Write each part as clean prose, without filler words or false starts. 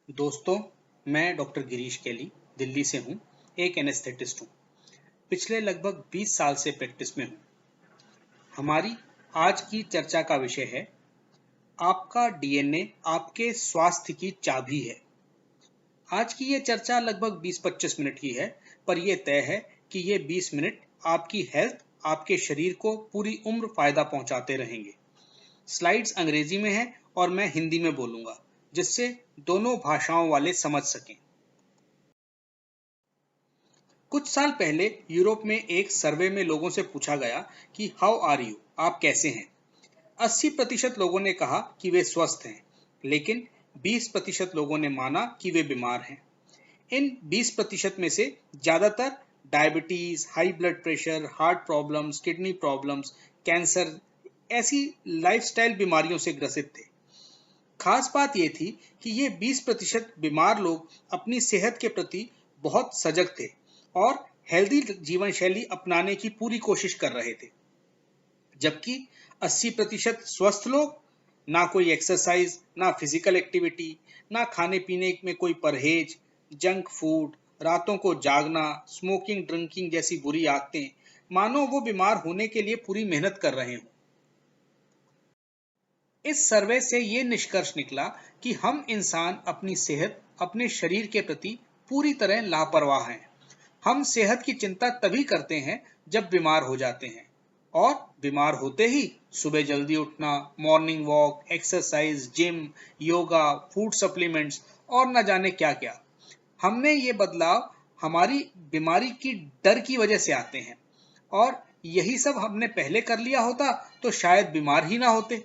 दोस्तों, मैं डॉक्टर गिरीश कैली दिल्ली से हूँ। एक एनेस्थेटिस्ट हूँ। पिछले लगभग 20 साल से प्रैक्टिस में हूँ। हमारी आज की चर्चा का विषय है, आपका डीएनए आपके स्वास्थ्य की चाबी है। आज की ये चर्चा लगभग 20-25 मिनट की है, पर यह तय है कि ये 20 मिनट आपकी हेल्थ, आपके शरीर को पूरी उम्र फायदा पहुंचाते रहेंगे। स्लाइड्स अंग्रेजी में हैं और मैं हिंदी में बोलूंगा, जिससे दोनों भाषाओं वाले समझ सकें। कुछ साल पहले यूरोप में एक सर्वे में लोगों से पूछा गया कि हाउ आर यू, आप कैसे हैं। 80% लोगों ने कहा कि वे स्वस्थ हैं, लेकिन 20% लोगों ने माना कि वे बीमार हैं। इन 20% में से ज्यादातर diabetes, high blood pressure, heart problems, kidney problems, cancer ऐसी लाइफस्टाइल बीमारियों से ग्रसित थे। खास बात यह थी कि ये 20% बीमार लोग अपनी सेहत के प्रति बहुत सजग थे और हेल्दी जीवन शैली अपनाने की पूरी कोशिश कर रहे थे, जबकि 80% स्वस्थ लोग ना कोई एक्सरसाइज, ना फिजिकल एक्टिविटी, ना खाने पीने में कोई परहेज, जंक फूड, रातों को जागना, स्मोकिंग ड्रिंकिंग जैसी बुरी आदतें, मानो वो बीमार होने के लिए पूरी मेहनत कर रहे हों। इस सर्वे से ये निष्कर्ष निकला कि हम इंसान अपनी सेहत, अपने शरीर के प्रति पूरी तरह लापरवाह हैं। हम सेहत की चिंता तभी करते हैं जब बीमार हो जाते हैं, और बीमार होते ही सुबह जल्दी उठना, morning walk, exercise, gym, yoga, food supplements और न जाने क्या क्या। हमने ये बदलाव हमारी बीमारी की डर की वजह से आते हैं, और यही सब हमने पहले कर लिया होता तो शायद बीमार ही ना होते।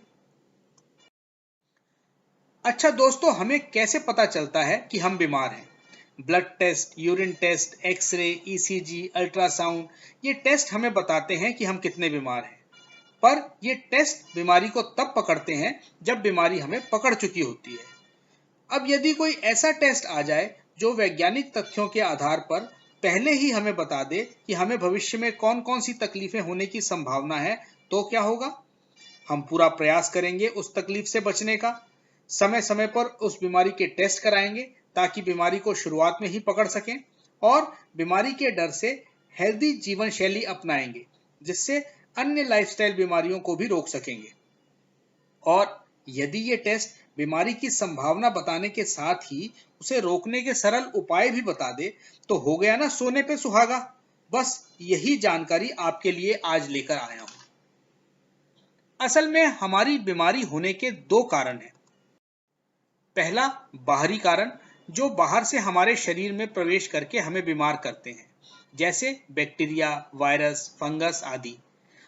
अच्छा दोस्तों, हमें कैसे पता चलता है कि हम बीमार हैं? Blood test, urine test, x-ray, ECG, ultrasound, ये टेस्ट हमें बताते हैं कि हम कितने बीमार हैं। पर ये टेस्ट बीमारी को तब पकड़ते हैं जब बीमारी हमें पकड़ चुकी होती है। अब यदि कोई ऐसा टेस्ट आ जाए जो वैज्ञानिक तथ्यों के आधार पर पहले ही हमें बता दे कि हमें भविष्य में कौन कौन सी तकलीफें होने की संभावना है, तो क्या होगा? हम पूरा प्रयास करेंगे उस तकलीफ से बचने का। समय समय पर उस बीमारी के टेस्ट कराएंगे ताकि बीमारी को शुरुआत में ही पकड़ सकें, और बीमारी के डर से हेल्दी जीवन शैली अपनाएंगे, जिससे अन्य लाइफस्टाइल बीमारियों को भी रोक सकेंगे। और यदि ये टेस्ट बीमारी की संभावना बताने के साथ ही उसे रोकने के सरल उपाय भी बता दे, तो हो गया ना सोने पे सुहागा। बस यही जानकारी आपके लिए आज लेकर आया हूं। असल में हमारी बीमारी होने के दो कारण हैं। पहला, बाहरी कारण, जो बाहर से हमारे शरीर में प्रवेश करके हमें बीमार करते हैं, जैसे बैक्टीरिया, वायरस, फंगस आदि।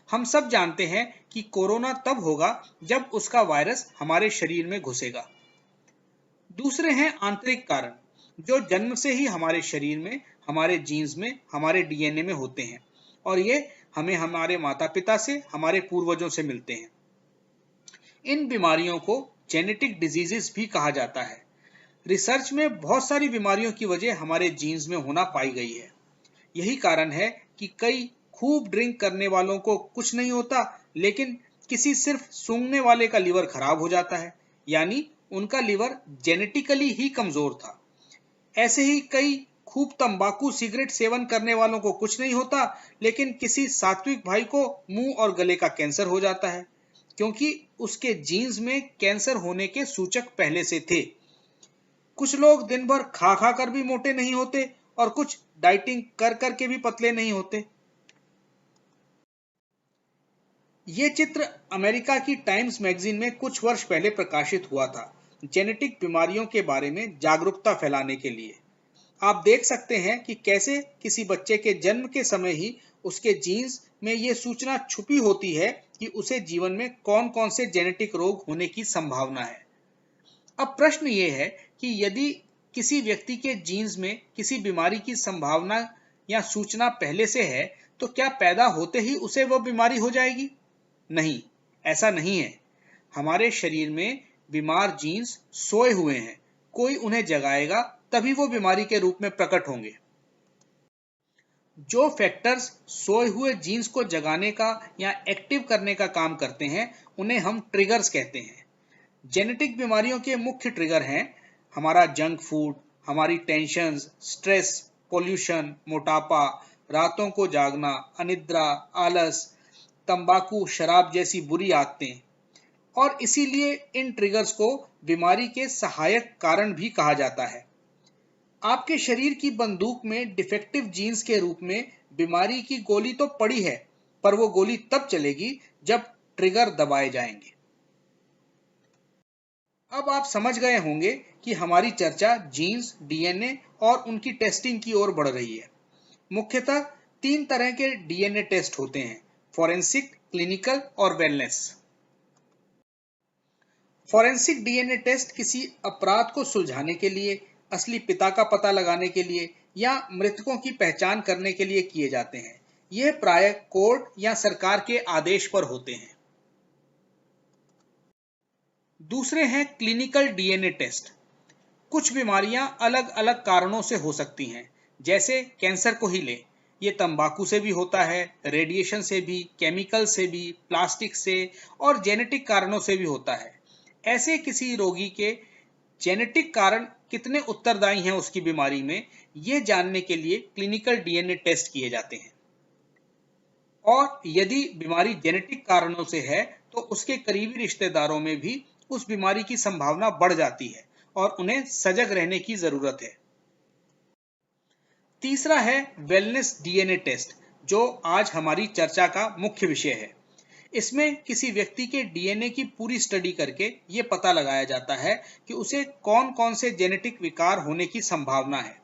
हम सब जानते हैं कि कोरोना तब होगा जब उसका वायरस हमारे शरीर में घुसेगा। दूसरे हैं आंतरिक कारण, जो जन्म से ही हमारे शरीर में, हमारे जीन्स में, हमारे डीएनए में होते हैं, और ये हमें हमारे माता पिता से, हमारे पूर्वजों से मिलते हैं। इन बीमारियों को जेनेटिक डिजीजेस भी कहा जाता है। रिसर्च में बहुत सारी बीमारियों की वजह हमारे जीन्स में होना पाई गई है। यही कारण है कि कई खूब ड्रिंक करने वालों को कुछ नहीं होता, लेकिन किसी सिर्फ सूंघने वाले का लीवर खराब हो जाता है, यानी उनका लीवर जेनेटिकली ही कमजोर था। ऐसे ही कई खूब तंबाकू सिगरेट सेवन करने वालों को कुछ नहीं होता, लेकिन किसी सात्विक भाई को मुंह और गले का कैंसर हो जाता है, क्योंकि उसके जीन्स में कैंसर होने के सूचक पहले से थे। कुछ लोग दिन भर खा खा कर भी मोटे नहीं होते, और कुछ डाइटिंग कर कर के भी पतले नहीं होते। ये चित्र अमेरिका की टाइम्स मैगजीन में कुछ वर्ष पहले प्रकाशित हुआ था, जेनेटिक बीमारियों के बारे में जागरूकता फैलाने के लिए। आप देख सकते हैं कि कैसे किसी बच्चे के जन्म के समय ही उसके जीन्स में ये सूचना छुपी होती है कि उसे जीवन में कौन कौन से जेनेटिक रोग होने की संभावना है। अब प्रश्न ये है कि यदि किसी व्यक्ति के जीन्स में किसी बीमारी की संभावना या सूचना पहले से है, तो क्या पैदा होते ही उसे वह बीमारी हो जाएगी? नहीं, ऐसा नहीं है। हमारे शरीर में बीमार जीन्स सोए हुए हैं, कोई उन्हें जगाएगा तभी वो बीमारी के रूप में प्रकट होंगे। जो फैक्टर्स सोए हुए जीन्स को जगाने का या एक्टिव करने का काम करते हैं, उन्हें हम ट्रिगर्स कहते हैं। जेनेटिक बीमारियों के मुख्य ट्रिगर हैं हमारा जंक फूड, हमारी टेंशन्स, स्ट्रेस, पोल्यूशन, मोटापा, रातों को जागना, अनिद्रा, आलस, तंबाकू, शराब जैसी बुरी आदतें। और इसीलिए इन ट्रिगर्स को बीमारी के सहायक कारण भी कहा जाता है। आपके शरीर की बंदूक में डिफेक्टिव जीन्स के रूप में बीमारी की गोली तो पड़ी है, पर वो गोली तब चलेगी जब ट्रिगर दबाए जाएंगे। अब आप समझ गए होंगे कि हमारी चर्चा जीन्स, डीएनए और उनकी टेस्टिंग की ओर बढ़ रही है। मुख्यतः 3 तरह के डीएनए टेस्ट होते हैं: फॉरेंसिक, क्लिनिकल और वेलनेस। फॉरेंसिक डीएनए टेस्ट किसी अपराध को सुलझाने के लिए, असली पिता का पता लगाने के लिए या मृतकों की पहचान करने के लिए किए जाते हैं। यह प्रायः कोर्ट या सरकार के आदेश पर होते हैं। दूसरे हैं क्लिनिकल डीएनए टेस्ट। कुछ बीमारियां अलग अलग कारणों से हो सकती हैं, जैसे कैंसर को ही ले। ये तंबाकू से भी होता है, रेडिएशन से भी, केमिकल से भी, प्लास्टिक से और जेनेटिक कारणों से भी होता है। ऐसे किसी रोगी के जेनेटिक कारण कितने उत्तरदायी हैं उसकी बीमारी में, ये जानने के लिए क्लिनिकल डीएनए टेस्ट किए जाते हैं। और यदि बीमारी जेनेटिक कारणों से है तो उसके करीबी रिश्तेदारों में भी उस बीमारी की संभावना बढ़ जाती है और उन्हें सजग रहने की जरूरत है। तीसरा है वेलनेस डीएनए टेस्ट, जो आज हमारी चर्चा का मुख्य विषय है। इसमें किसी व्यक्ति के डीएनए की पूरी स्टडी करके ये पता लगाया जाता है कि उसे कौन कौन से जेनेटिक विकार होने की संभावना है।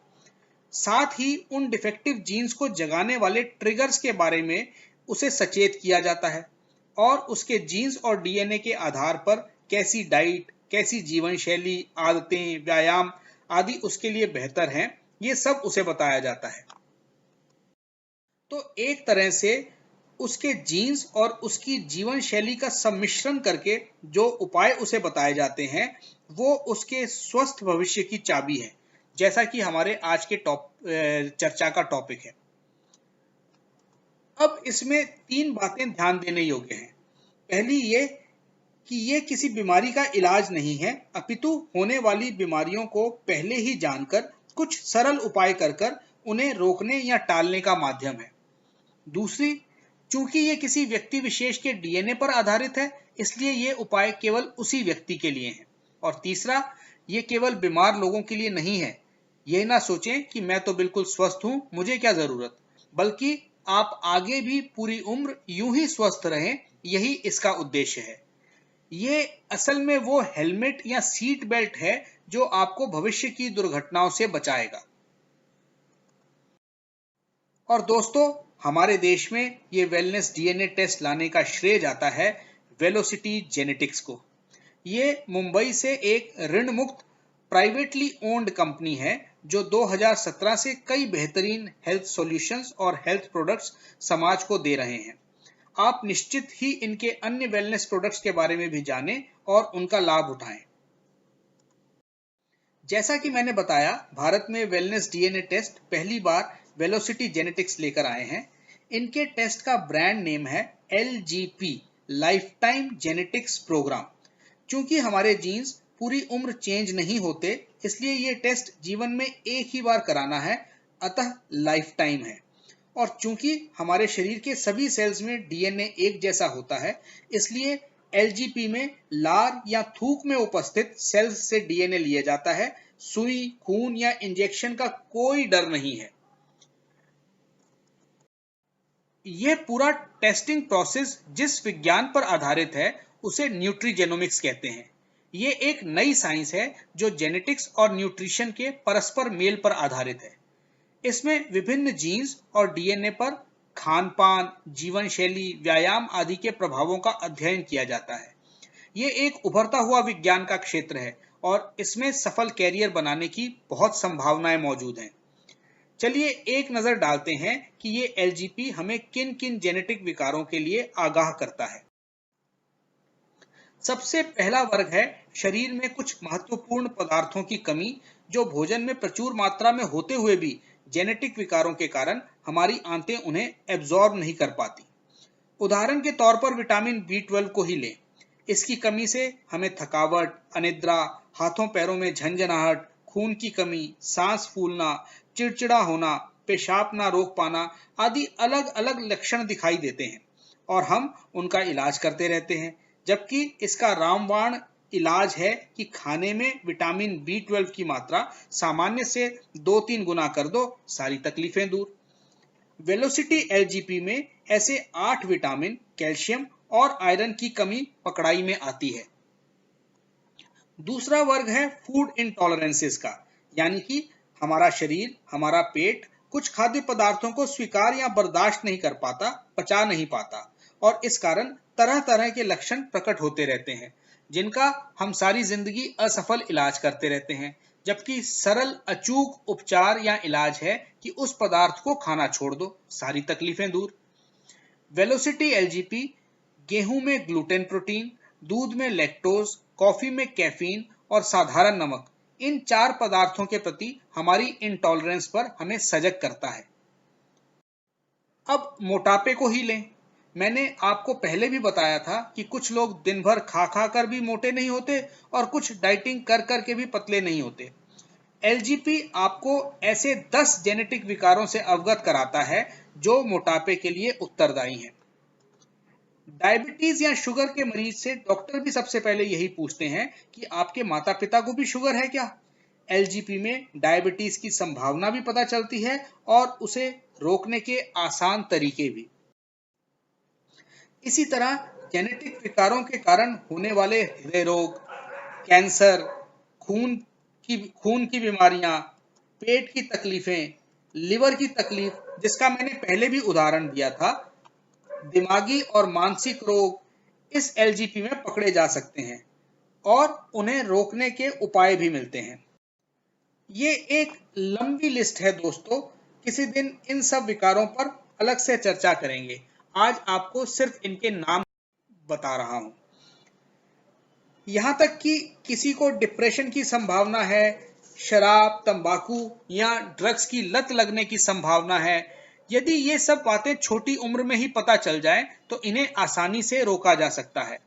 साथ ही उन डिफेक्टिव जीन्स को जगाने वाले ट्रिगर्स के बारे में उसे सचेत किया जाता है और उसके जीन्स और डीएनए के आधार पर कैसी डाइट, कैसी जीवन शैली, आदतें, व्यायाम आदि उसके लिए बेहतर हैं, ये सब उसे बताया जाता है। तो एक तरह से उसके जीन्स और उसकी जीवन शैली का सम्मिश्रण करके जो उपाय उसे बताए जाते हैं वो उसके स्वस्थ भविष्य की चाबी है, जैसा कि हमारे आज के चर्चा का टॉपिक है। अब इसमें 3 बातें ध्यान देने योग्य हैं। पहली ये कि ये किसी बीमारी का इलाज नहीं है, अपितु होने वाली बीमारियों को पहले ही जानकर कुछ सरल उपाय कर उन्हें रोकने या टालने का माध्यम है। दूसरी, चूंकि ये किसी व्यक्ति विशेष के डीएनए पर आधारित है, इसलिए ये उपाय केवल उसी व्यक्ति के लिए हैं। और तीसरा, ये केवल बीमार लोगों के लिए नहीं है। ये ना सोचें कि मैं तो बिल्कुल स्वस्थ हूं, मुझे क्या जरूरत, बल्कि आप आगे भी पूरी उम्र यूं ही स्वस्थ रहें, यही इसका उद्देश्य है। ये असल में वो हेलमेट या सीट बेल्ट है जो आपको भविष्य की दुर्घटनाओं से बचाएगा। और दोस्तों, हमारे देश में ये वेलनेस डीएनए टेस्ट लाने का श्रेय जाता है वेलोसिटी जेनेटिक्स को। ये मुंबई से एक ऋण मुक्त प्राइवेटली ओन्ड कंपनी है जो 2017 से कई बेहतरीन हेल्थ सॉल्यूशंस और हेल्थ प्रोडक्ट्स समाज को दे रहे हैं। आप निश्चित ही इनके अन्य वेलनेस प्रोडक्ट्स के बारे में भी जानें और उनका लाभ उठाएं। जैसा कि मैंने बताया, भारत में वेलनेस डीएनए टेस्ट पहली बार वेलोसिटी जेनेटिक्स लेकर आए हैं। इनके टेस्ट का ब्रांड नेम है LGP, life time genetics programme. चूंकि हमारे जीन्स पूरी उम्र चेंज नहीं होते, इसलिए ये टेस्ट जीवन में एक ही बार कराना है, अतः लाइफ टाइम है। और चूंकि हमारे शरीर के सभी सेल्स में डीएनए एक जैसा होता है, इसलिए LGP में लार या थूक में उपस्थित सेल्स से डीएनए लिया जाता है। सुई, खून या इंजेक्शन का कोई डर नहीं है। यह पूरा टेस्टिंग प्रोसेस जिस विज्ञान पर आधारित है उसे न्यूट्रीजेनोमिक्स कहते हैं। ये एक नई साइंस है जो जेनेटिक्स और न्यूट्रिशन के परस्पर मेल पर आधारित है। इसमें विभिन्न जीन्स और डीएनए पर खान पान, जीवन शैली, व्यायाम आदि के प्रभावों का अध्ययन किया जाता है। ये एक उभरता हुआ विज्ञान का क्षेत्र है और इसमें सफल कैरियर बनाने की बहुत संभावनाएं मौजूद हैं। चलिए एक नजर डालते हैं कि ये LGP हमें किन किन जेनेटिक विकारों के लिए आगाह करता है। सबसे पहला वर्ग है शरीर में कुछ महत्वपूर्ण पदार्थों की कमी, जो भोजन में प्रचुर मात्रा में होते हुए भी जेनेटिक विकारों के कारण हमारी आंतें उन्हें एब्जॉर्ब नहीं कर पाती। उदाहरण के तौर पर विटामिन B12 को ही लें। इसकी कमी से हमें थकावट, अनिद्रा, हाथों पैरों में झंझनाहट, खून की कमी, सांस फूलना, चिड़चिड़ा होना, पेशाब ना रोक पाना आदि अलग अलग लक्षण दिखाई देते हैं और हम उनका इलाज करते रहते हैं। जबकि इसका रामबाण इलाज है कि खाने में विटामिन B12 की मात्रा सामान्य से 2-3 गुना कर दो, सारी तकलीफें दूर। वेलोसिटी LGP में ऐसे 8 विटामिन, कैल्शियम और आयरन की कमी पकड़ाई में आती है। दूसरा वर्ग है फूड इंटॉलरेंसेस का, यानी कि हमारा शरीर, हमारा पेट कुछ खाद्य पदार्थों को स्वीकार या बर्दाश्त नहीं कर पाता, पचा नहीं पाता और इस कारण तरह तरह के लक्षण प्रकट होते रहते हैं, जिनका हम सारी जिंदगी असफल इलाज करते रहते हैं। जबकि सरल अचूक उपचार या इलाज है कि उस पदार्थ को खाना छोड़ दो, सारी तकलीफें दूर। वेलोसिटी LGP गेहूं में ग्लूटेन प्रोटीन, दूध में लैक्टोज, कॉफी में कैफीन और साधारण नमक, इन 4 पदार्थों के प्रति हमारी इंटॉलरेंस पर हमें सजग करता है। अब मोटापे को ही लें। मैंने आपको पहले भी बताया था कि कुछ लोग दिन भर खा खा कर भी मोटे नहीं होते और कुछ डाइटिंग कर कर के भी पतले नहीं होते। LGP आपको ऐसे 10 जेनेटिक विकारों से अवगत कराता है जो मोटापे के लिए उत्तरदायी हैं। डायबिटीज या शुगर के मरीज से डॉक्टर भी सबसे पहले यही पूछते हैं कि आपके माता पिता को भी शुगर है क्या। LGP में डायबिटीज की संभावना भी पता चलती है और उसे रोकने के आसान तरीके भी। इसी तरह जेनेटिक विकारों के कारण होने वाले हृदय रोग, कैंसर, खून की बीमारियां, पेट की तकलीफें, लिवर की तकलीफ, जिसका मैंने पहले भी उदाहरण दिया था, दिमागी और मानसिक रोग इस LGP में पकड़े जा सकते हैं और उन्हें रोकने के उपाय भी मिलते हैं। ये एक लंबी लिस्ट है दोस्तों, किसी दिन इन सब विकारों पर अलग से चर्चा करेंगे। आज आपको सिर्फ इनके नाम बता रहा हूं। यहां तक कि किसी को डिप्रेशन की संभावना है, शराब, तंबाकू या ड्रग्स की लत लगने की संभावना है। यदि ये सब बातें छोटी उम्र में ही पता चल जाए तो इन्हें आसानी से रोका जा सकता है।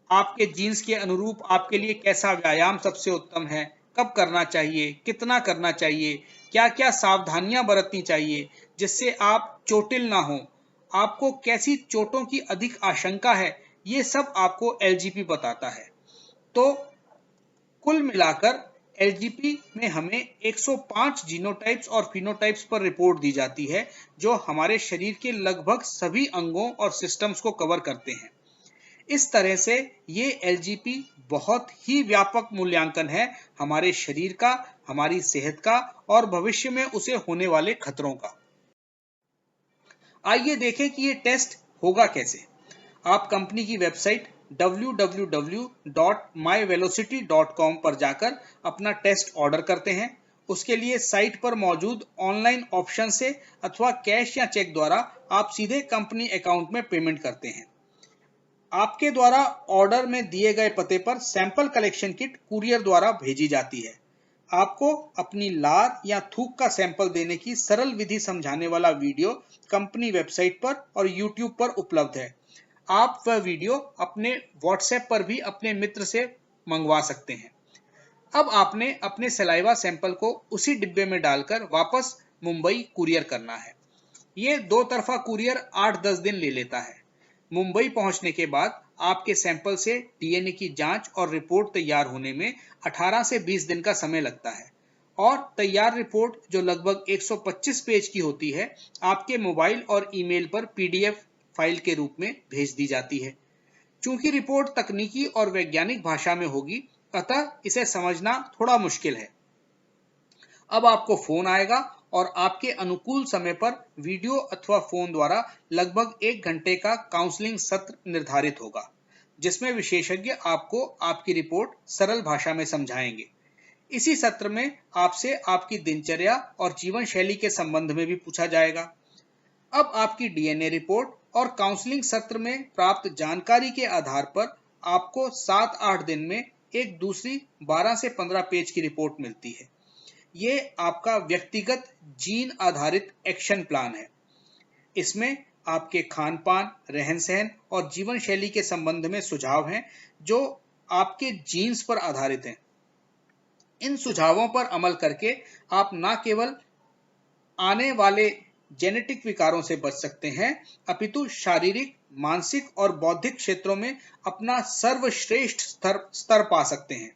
आपके जीन्स के अनुरूप आपके लिए कैसा व्यायाम सबसे उत्तम है, कब करना चाहिए, कितना करना चाहिए, क्या क्या सावधानियां बरतनी चाहिए जिससे आप चोटिल ना हो, आपको कैसी चोटों की अधिक आशंका है, ये सब आपको LGP बताता है। तो कुल मिलाकर LGP में हमें 105 जीनोटाइप्स और फिनोटाइप्स पर रिपोर्ट दी जाती है जो हमारे शरीर के लगभग सभी अंगों और सिस्टम्स को कवर करते हैं। इस तरह से ये LGP बहुत ही व्यापक मूल्यांकन है हमारे शरीर का, हमारी सेहत का और भविष्य में उसे होने वाले खतरों का। आइए देखें कि ये टेस्ट होगा कैसे। आप कंपनी की वेबसाइट www.myvelocity.com पर जाकर अपना टेस्ट ऑर्डर करते हैं। उसके लिए साइट पर मौजूद ऑनलाइन ऑप्शन से अथवा कैश या चेक द्वारा आप सीधे कंपनी अकाउंट में पेमेंट करते हैं। आपके द्वारा ऑर्डर में दिए गए पते पर सैंपल कलेक्शन किट कुरियर द्वारा भेजी जाती है। आपको अपनी लार या थूक का सैंपल देने की सरल विधि समझाने वाला वीडियो कंपनी वेबसाइट पर और YouTube पर उपलब्ध है। आप वह वीडियो अपने WhatsApp पर भी अपने मित्र से मंगवा सकते हैं। अब आपने अपने सलाइवा सैंपल को उसी डिब्बे में डालकर वापस मुंबई कुरियर करना है। ये 2 तरफा कुरियर 8-10 दिन ले लेता है। मुंबई पहुंचने के बाद आपके सैंपल से DNA की जांच और रिपोर्ट तैयार होने में 18 से 20 दिन का समय लगता है और तैयार रिपोर्ट जो लगभग 125 पेज की होती है आपके मोबाइल और ईमेल पर PDF फाइल के रूप में भेज दी जाती है। चूंकि रिपोर्ट तकनीकी और वैज्ञानिक भाषा में होगी अतः इसे समझना थोड़ा मुश्किल है। अब आपको फोन आएगा और आपके अनुकूल समय पर वीडियो अथवा फोन द्वारा लगभग 1 घंटे का काउंसलिंग सत्र निर्धारित होगा, जिसमें विशेषज्ञ आपको आपकी रिपोर्ट सरल भाषा में समझाएंगे। इसी सत्र में आपसे आपकी दिनचर्या और जीवन शैली के संबंध में भी पूछा जाएगा। अब आपकी DNA रिपोर्ट और काउंसलिंग सत्र में प्राप्त जानकारी के आधार पर आपको 7-8 दिन में एक दूसरी 12 से 15 पेज की रिपोर्ट मिलती है। ये आपका व्यक्तिगत जीन आधारित एक्शन प्लान है। इसमें आपके खान पान, रहन सहन और जीवन शैली के संबंध में सुझाव हैं जो आपके जीन्स पर आधारित हैं। इन सुझावों पर अमल करके आप न केवल आने वाले जेनेटिक विकारों से बच सकते हैं, अपितु शारीरिक, मानसिक और बौद्धिक क्षेत्रों में अपना सर्वश्रेष्ठ स्तर पा सकते हैं।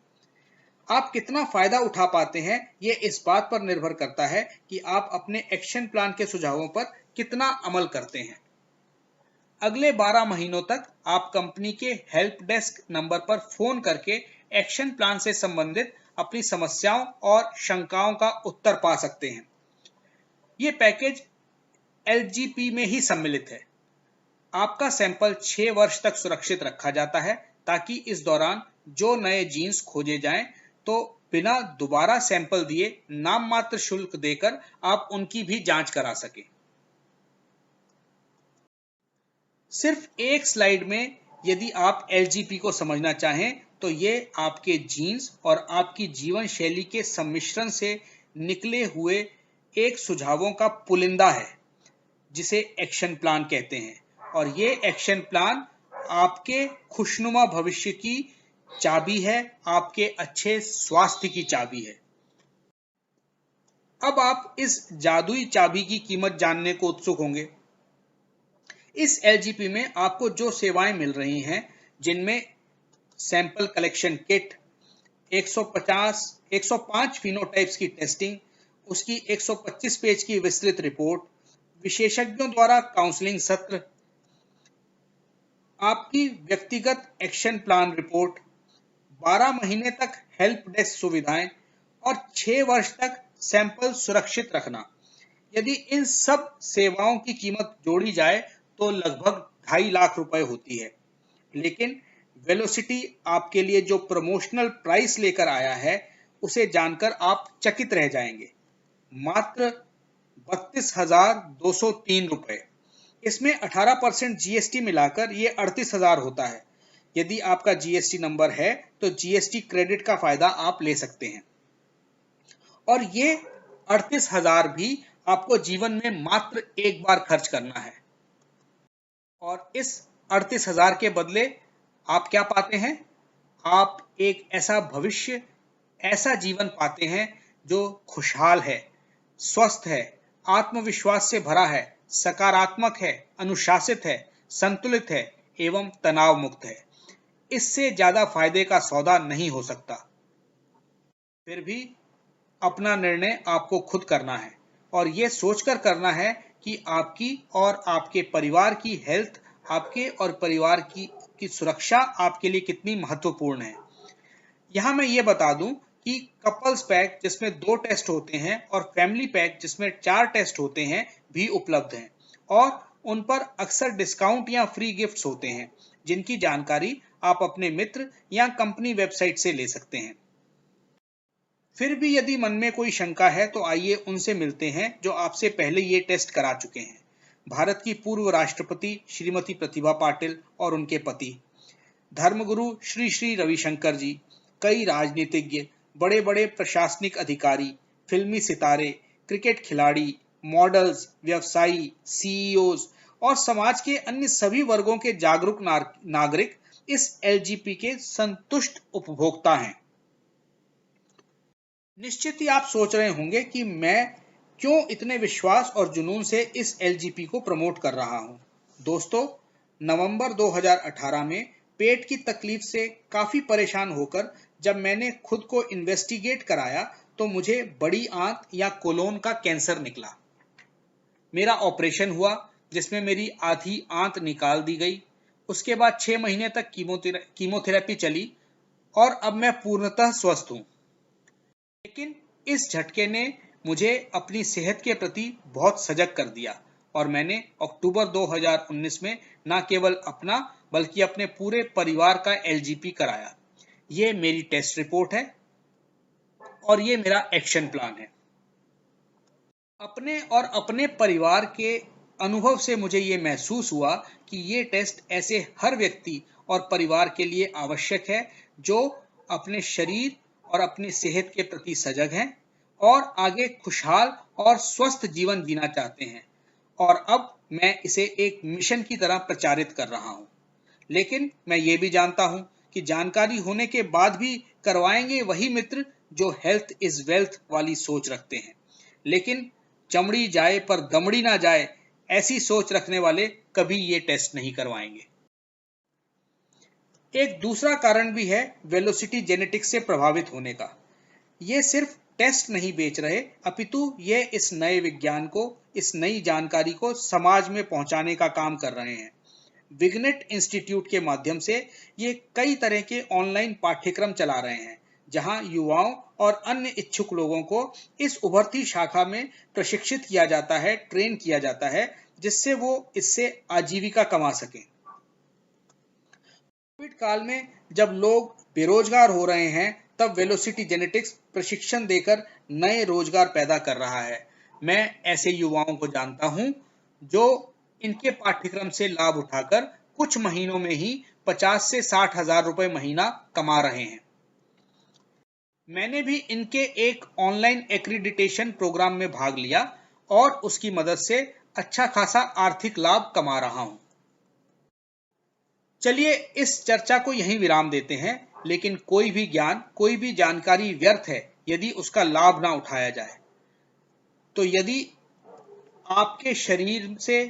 आप कितना फायदा उठा पाते हैं, ये इस बात पर निर्भर करता है कि आप अपने एक्शन प्लान के सुझावों पर कितना अमल करते हैं। अगले 12 महीनों तक आप कंपनी के हेल्प डेस्क नंबर पर फोन करके एक्शन प्लान से संबंधित अपनी समस्याओं और शंकाओं का उत्तर पा सकते हैं। ये पैकेज LGP में ही सम्मिलित है। आपका सैंपल 6 वर्ष तक सुरक्षित रखा जाता है ताकि इस दौरान जो नए जीन्स खोजे जाएं तो बिना दोबारा सैंपल दिए नाम मात्र शुल्क देकर आप उनकी भी जांच करा सकें। सिर्फ एक स्लाइड में यदि आप LGP को समझना चाहें तो ये आपके जीन्स और आपकी जीवन शैली के सम्मिश्रण से निकले हुए एक सुझावों का पुलिंदा है जिसे एक्शन प्लान कहते हैं, और ये एक्शन प्लान आपके खुशनुमा भविष्य की चाबी है, आपके अच्छे स्वास्थ्य की चाबी है। अब आप इस जादुई चाबी की कीमत जानने को उत्सुक होंगे। इस LGP में आपको जो सेवाएं मिल रही हैं, जिनमें सैंपल कलेक्शन किट, 105 फिनोटाइप्स की टेस्टिंग, उसकी 125 पेज की विस्तृत रिपोर्ट, विशेषज्ञों द्वारा काउंसलिंग सत्र, आपकी व्यक्तिगत एक्शन प्लान रिपोर्ट, 12 महीने तक हेल्प डेस्क सुविधाएं और 6 वर्ष तक सैंपल सुरक्षित रखना, यदि इन सब सेवाओं की कीमत जोड़ी जाए तो लगभग 2.5 लाख रुपए होती है। लेकिन वेलोसिटी आपके लिए जो प्रमोशनल प्राइस लेकर आया है उसे जानकर आप चकित रह जाएंगे। मात्र 32,203 रुपए। इसमें 18% GST मिलाकर ये 38,000 होता है। यदि आपका GST नंबर है तो GST क्रेडिट का फायदा आप ले सकते हैं, और ये 38,000 भी आपको जीवन में मात्र एक बार खर्च करना है। और इस 38,000 के बदले आप क्या पाते हैं? आप एक ऐसा भविष्य, ऐसा जीवन पाते हैं जो खुशहाल है, स्वस्थ है, आत्मविश्वास से भरा है, सकारात्मक है, अनुशासित है, संतुलित है एवं तनाव मुक्त है। इससे ज्यादा फायदे का सौदा नहीं हो सकता। फिर भी अपना निर्णय आपको खुद करना है, और यह सोचकर करना है कि आपकी और आपके परिवार की हेल्थ, आपके और परिवार की सुरक्षा आपके लिए कितनी महत्वपूर्ण है। यहाँ मैं ये बता दूं कि कपल्स पैक जिसमें 2 टेस्ट होते हैं और फैमिली पैक जिसमें 4 टेस्ट होते हैं भी उपलब्ध हैं, और उन पर अक्सर डिस्काउंट या फ्री गिफ्ट्स होते हैं, जिनकी जानकारी आप अपने मित्र या कंपनी वेबसाइट से ले सकते हैं। फिर भी यदि मन में कोई शंका है तो आइए उनसे मिलते हैं जो आपसे पहले ये टेस्ट करा चुके हैं। भारत की पूर्व राष्ट्रपति श्रीमती प्रतिभा पाटिल और उनके पति, धर्मगुरु श्री श्री रविशंकर जी, कई राजनीतिज्ञ, बड़े बड़े प्रशासनिक अधिकारी, फिल्मी सितारे, क्रिकेट खिलाड़ी, मॉडल्स, व्यवसायी, CEOs और समाज के अन्य सभी वर्गों के जागरूक नागरिक इस LGP के संतुष्ट उपभोक्ता हैं। निश्चित ही आप सोच रहे होंगे कि मैं क्यों इतने विश्वास और जुनून से इस LGP को प्रमोट कर रहा हूं। दोस्तों, नवंबर 2018 में पेट की तकलीफ से काफी परेशान होकर जब मैंने खुद को इन्वेस्टिगेट कराया तो मुझे बड़ी आंत या कोलोन का कैंसर निकला। मेरा ऑपरेशन हुआ जिसमें मेरी आधी आंत निकाल दी गई। उसके बाद 6 महीने तक कीमोथेरेपी चली और अब मैं पूर्णतः स्वस्थ हूं। लेकिन इस झटके ने मुझे अपनी सेहत के प्रति बहुत सजग कर दिया, और मैंने अक्टूबर 2019 में न केवल अपना बल्कि अपने पूरे परिवार का LGP कराया। ये मेरी टेस्ट रिपोर्ट है और ये मेरा एक्शन प्लान है। अपने और अपने परिवार के अनुभव से मुझे ये महसूस हुआ कि ये टेस्ट ऐसे हर व्यक्ति और परिवार के लिए आवश्यक है जो अपने शरीर और अपनी सेहत के प्रति सजग हैं और आगे खुशहाल और स्वस्थ जीवन जीना चाहते हैं, और अब मैं इसे एक मिशन की तरह प्रचारित कर रहा हूं। लेकिन मैं ये भी जानता हूं कि जानकारी होने के बाद भी करवाएंगे वही मित्र जो हेल्थ इज वेल्थ वाली सोच रखते हैं। लेकिन चमड़ी जाए पर दमड़ी ना जाए, ऐसी सोच रखने वाले कभी ये टेस्ट नहीं करवाएंगे। एक दूसरा कारण भी है वेलोसिटी जेनेटिक्स से प्रभावित होने का। ये सिर्फ टेस्ट नहीं बेच रहे, अपितु ये इस नए विज्ञान को, इस नई जानकारी को समाज में पहुंचाने का काम कर रहे हैं। विग्नेट इंस्टीट्यूट के माध्यम से ये कई तरह के ऑनलाइन पाठ्यक्रम चला रहे हैं, जहां युवाओं और अन्य इच्छुक लोगों को इस उभरती शाखा में प्रशिक्षित किया जाता है, ट्रेन किया जाता है, जिससे वो इससे आजीविका कमा सकें। कोविड काल में जब लोग बेरोजगार हो रहे हैं, तब वेलोसिटी जेनेटिक्स प्रशिक्षण देकर नए रोजगार पैदा कर रहा है। मैं ऐसे युवाओं को जानता हूं जो इनके पाठ्यक्रम से लाभ उठाकर कुछ महीनों में ही 50 से 60 हजार रुपए महीना कमा रहे हैं। मैंने भी इनके एक ऑनलाइन एक्रीडिटेशन प्रोग्राम में भाग लिया और उसकी मदद से अच्छा खासा आर्थिक लाभ कमा रहा हूं। चलिए इस चर्चा को यहीं विराम देते हैं, लेकिन कोई भी ज्ञान, कोई भी जानकारी व्यर्थ है यदि उसका लाभ ना उठाया जाए। तो यदि आपके शरीर से,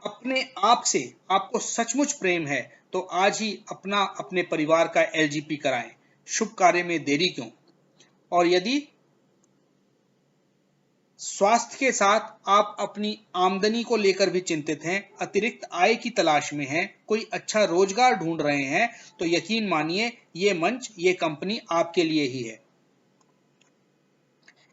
अपने आप से आपको सचमुच प्रेम है, तो आज ही अपने परिवार का एलजीपी कराएं। शुभ कार्य में देरी क्यों। और यदि स्वास्थ्य के साथ आप अपनी आमदनी को लेकर भी चिंतित हैं, अतिरिक्त आय की तलाश में हैं, कोई अच्छा रोजगार ढूंढ रहे हैं, तो यकीन मानिए ये मंच, ये कंपनी आपके लिए ही है।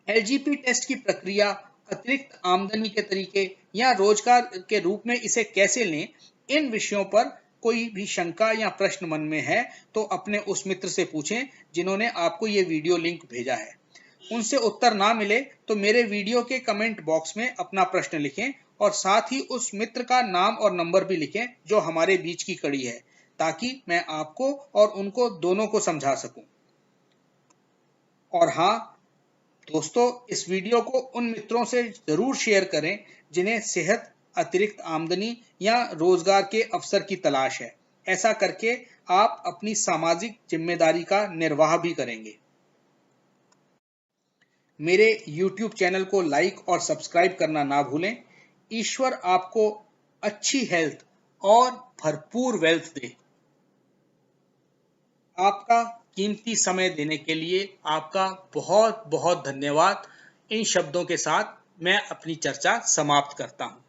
एलजीपी टेस्ट की प्रक्रिया, अतिरिक्त आमदनी के तरीके या रोजगार के रूप में इसे कैसे लें, इन विषयों पर कोई भी शंका या प्रश्न मन में है तो अपने उस मित्र से पूछें जिन्होंने आपको ये वीडियो लिंक भेजा है। उनसे उत्तर ना मिले तो मेरे वीडियो के कमेंट बॉक्स में अपना प्रश्न लिखें और साथ ही उस मित्र का नाम और नंबर भी लिखें जो हमारे बीच की कड़ी है, ताकि मैं आपको और उनको दोनों को समझा सकूं। और हाँ दोस्तों, इस वीडियो को उन मित्रों से जरूर शेयर करें जिन्हें सेहत, अतिरिक्त आमदनी या रोजगार के अवसर की तलाश है। ऐसा करके आप अपनी सामाजिक जिम्मेदारी का निर्वाह भी करेंगे। मेरे YouTube चैनल को लाइक और सब्सक्राइब करना ना भूलें। ईश्वर आपको अच्छी हेल्थ और भरपूर वेल्थ दे। आपका कीमती समय देने के लिए आपका बहुत बहुत धन्यवाद। इन शब्दों के साथ मैं अपनी चर्चा समाप्त करता हूं।